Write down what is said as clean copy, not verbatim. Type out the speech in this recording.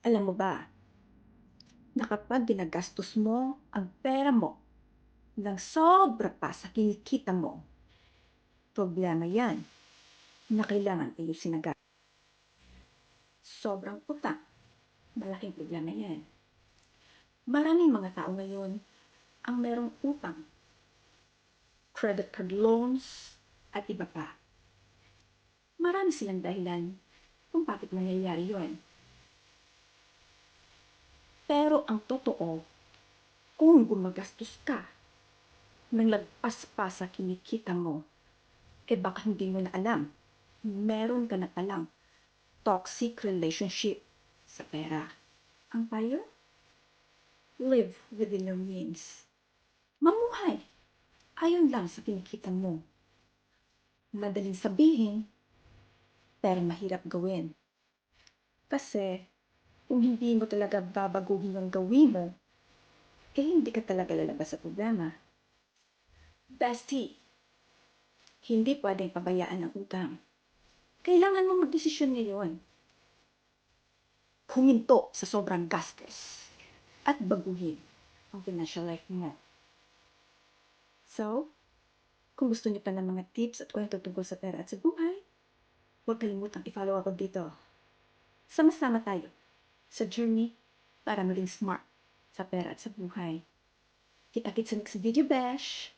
Alam mo ba, na kapag ginagastos mo ang pera mo ng sobra pa sa kinikita mo, problema yan na kailangan ayusin agad. Sobrang utang, malaking problema yan. Maraming mga tao ngayon ang merong utang, credit card loans, at iba pa. Marami silang dahilan kung bakit nangyayari yun. Pero ang totoo, kung gumagastos ka ng lagpas pa sa kinikita mo, baka hindi mo na alam. Meron ka na palang toxic relationship sa pera. Ang payo? Live within your means. Mamuhay. Ayon lang sa kinikita mo. Madaling sabihin, pero mahirap gawin. Kasi, kung hindi mo talaga babaguhin ang gawin mo, hindi ka talaga lalabas sa problema. Bestie, hindi pwedeng pabayaan ang utang. Kailangan mo magdesisyon ngayon. Huminto sa sobrang gastos at baguhin ang financial life mo. So, kung gusto niyo pa ng mga tips at kwento tungkol sa pera at sa buhay, huwag kalimutang i-follow ako dito. Sama-sama tayo sa journey para maging smart sa pera at sa buhay. Kita-kits sa next video, Besh!